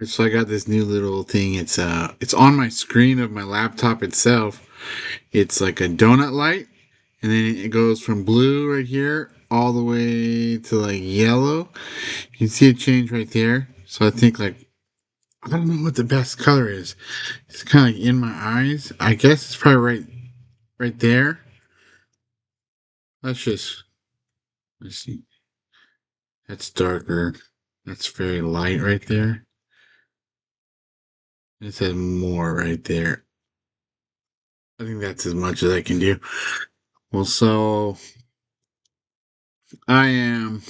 So I got this new little thing. It's on my screen of my laptop itself. It's like a donut light, and then it goes from blue right here all the way to like yellow. You can see it change right there. So I think like I don't know what the best color is. It's kind of like in my eyes. I guess it's probably right there. Let's just let's see. That's darker. That's very light right there. It says more right there. I think that's as much as I can do. Well, so I am.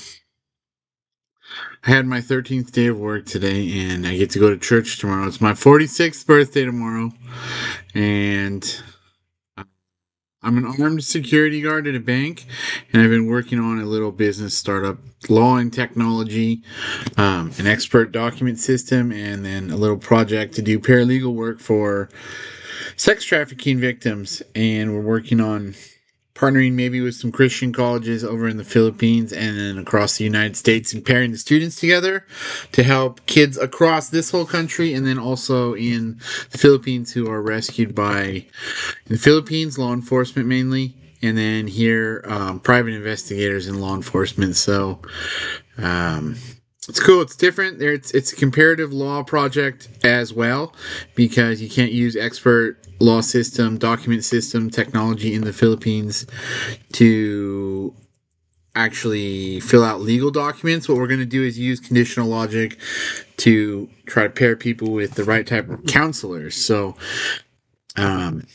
I had my 13th day of work today, and I get to go to church tomorrow. It's my 46th birthday tomorrow, and I'm an armed security guard at a bank, and I've been working on a little business startup, law and technology, an expert document system, and then a little project to do paralegal work for sex trafficking victims. And we're working on partnering maybe with some Christian colleges over in the Philippines and then across the United States and pairing the students together to help kids across this whole country and then also in the Philippines who are rescued by in the Philippines law enforcement mainly and then here private investigators and law enforcement. So um, it's cool. It's different. It's a comparative law project as well because you can't use expert law system, document system technology in the Philippines to actually fill out legal documents. What we're going to do is use conditional logic to try to pair people with the right type of counselors. So, um,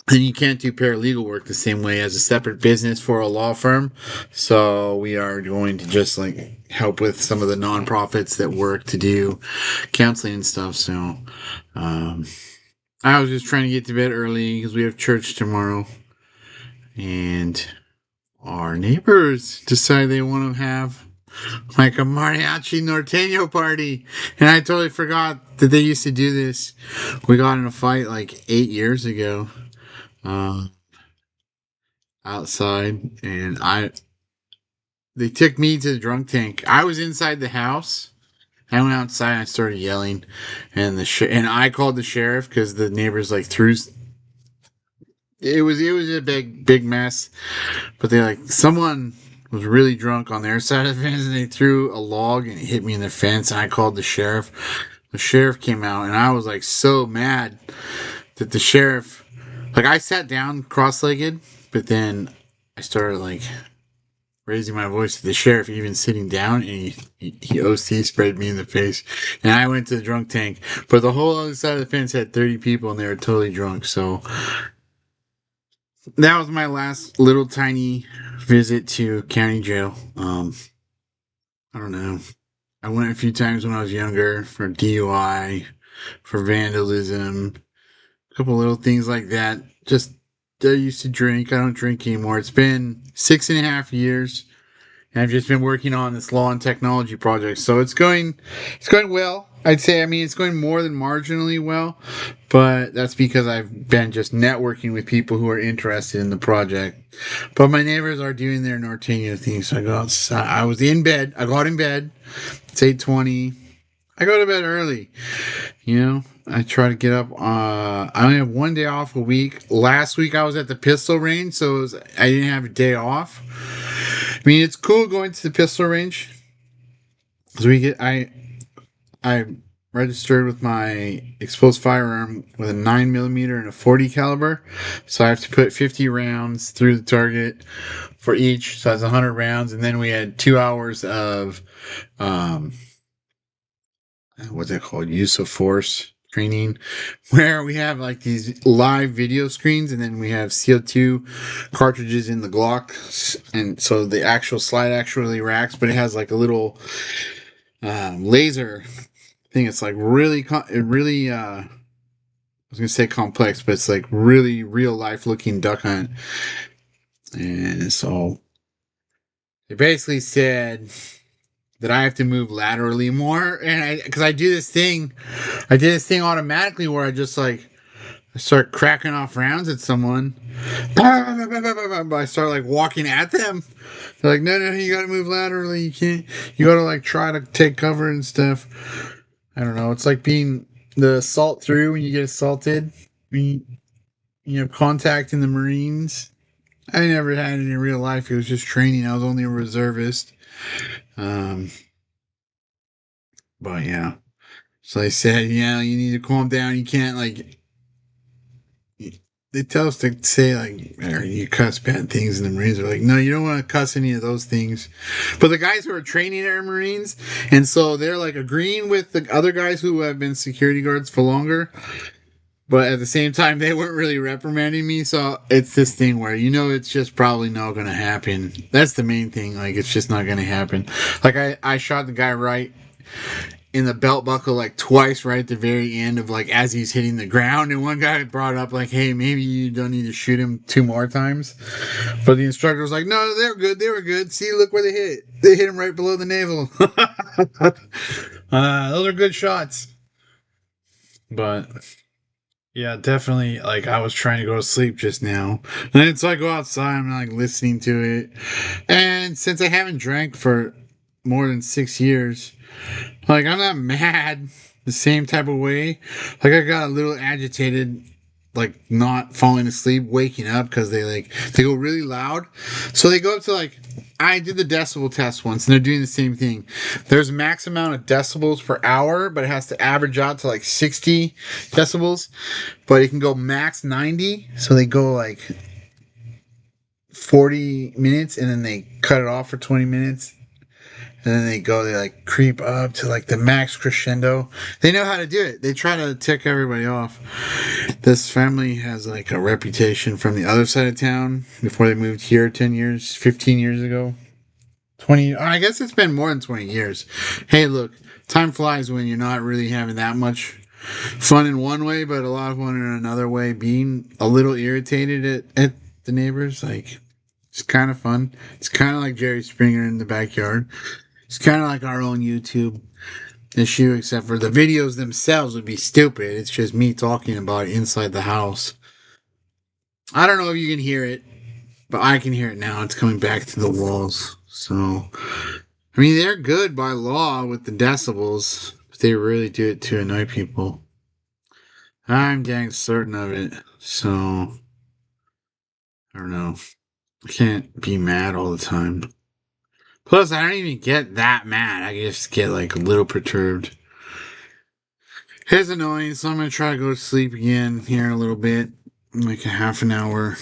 and you can't do paralegal work the same way as a separate business for a law firm. So we are going to just like help with some of the nonprofits that work to do counseling and stuff. So um, I was just trying to get to bed early because we have church tomorrow, and our neighbors decide they want to have like a mariachi norteño party, and I totally forgot that they used to do this. We got in a fight like 8 years ago. Um, Outside, and I they took me to the drunk tank. I was inside the house. I went outside and I started yelling, and and I called the sheriff because the neighbors like threw. It was a big mess, but they like someone was really drunk on their side of the fence and they threw a log and it hit me in the fence and I called the sheriff. The sheriff came out and I was like so mad that the sheriff like I sat down cross-legged, but then I started like raising my voice to the sheriff, even sitting down, and he OC sprayed me in the face. And I went to the drunk tank. But the whole other side of the fence had 30 people, and they were totally drunk. So that was my last little tiny visit to county jail. I don't know. I went a few times when I was younger for DUI, for vandalism, a couple little things like that. Just I used to drink. I don't drink anymore. It's been 6.5 years. And I've just been working on this law and technology project. So it's going well. I'd say, I mean, it's going more than marginally well, but that's because I've been just networking with people who are interested in the project. But my neighbors are doing their Norteño thing, so I go outside. I was in bed. I got in bed. It's 8:20. I go to bed early. You know, I try to get up. I only have one day off a week. Last week I was at the pistol range, so I didn't have a day off. I mean, it's cool going to the pistol range. So I registered with my exposed firearm with a 9 millimeter and a 40 caliber. So I have to put 50 rounds through the target for each. So that's 100 rounds, and then we had 2 hours of um, what's it called? Use of force training, where we have like these live video screens and then we have CO2 cartridges in the Glock. And so the actual slide actually racks, but it has like a little laser thing. It's like I was gonna say complex, but it's like really real life looking duck hunt. And so they basically said that I have to move laterally more, and because I did this thing automatically where I just like I start cracking off rounds at someone. I start like walking at them. They're like, no, you gotta move laterally. You can't. You gotta like try to take cover and stuff. I don't know. It's like being the salt through when you get assaulted. When you have contact in the Marines. I never had it in real life. It was just training. I was only a reservist. Um, but yeah. So I said, yeah, you need to calm down. You can't like. They tell us to say like, or you cuss bad things, and the Marines are like, no, you don't want to cuss any of those things. But the guys who are training our Marines, and so they're like agreeing with the other guys who have been security guards for longer. But at the same time, they weren't really reprimanding me. So it's this thing where, it's just probably not going to happen. That's the main thing. Like, it's just not going to happen. Like, I shot the guy right in the belt buckle, like twice, right at the very end of, like, as he's hitting the ground. And one guy brought up, like, hey, maybe you don't need to shoot him 2 more times. But the instructor was like, no, they're good. They were good. See, look where they hit. They hit him right below the navel. Those are good shots. But yeah, definitely. Like, I was trying to go to sleep just now. And so I go outside, I'm like listening to it. And since I haven't drank for more than 6 years, like, I'm not mad the same type of way. Like, I got a little agitated, like, not falling asleep, waking up because they go really loud. So they go up to, like, I did the decibel test once, and they're doing the same thing. There's max amount of decibels per hour, but it has to average out to like 60 decibels. But it can go max 90. So they go like 40 minutes, and then they cut it off for 20 minutes. And then they like creep up to like the max crescendo. They know how to do it. They try to tick everybody off. This family has like a reputation from the other side of town before they moved here 10 years, 15 years ago. 20, I guess it's been more than 20 years. Hey, look, time flies when you're not really having that much fun in one way, but a lot of fun in another way. Being a little irritated at the neighbors, like, it's kind of fun. It's kind of like Jerry Springer in the backyard. It's kind of like our own YouTube issue, except for the videos themselves would be stupid. It's just me talking about it inside the house. I don't know if you can hear it, but I can hear it now. It's coming back to the walls. So, I mean, they're good by law with the decibels, but they really do it to annoy people. I'm dang certain of it. So, I don't know. I can't be mad all the time. Plus, I don't even get that mad. I just get like a little perturbed. It's annoying, so I'm gonna try to go to sleep again here in a little bit, like a half an hour.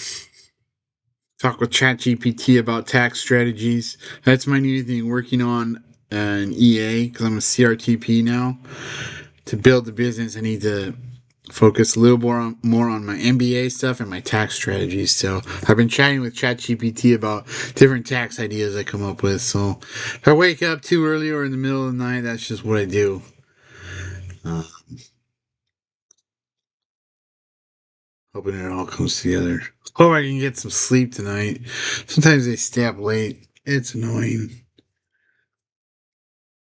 Talk with ChatGPT about tax strategies. That's my new thing. Working on an EA because I'm a CRTP now. To build the business, I need to focus a little more on my MBA stuff and my tax strategies. So I've been chatting with ChatGPT about different tax ideas I come up with. So if I wake up too early or in the middle of the night, that's just what I do. Uh, Hoping it all comes together. Hope I can get some sleep tonight. Sometimes they stay up late. It's annoying.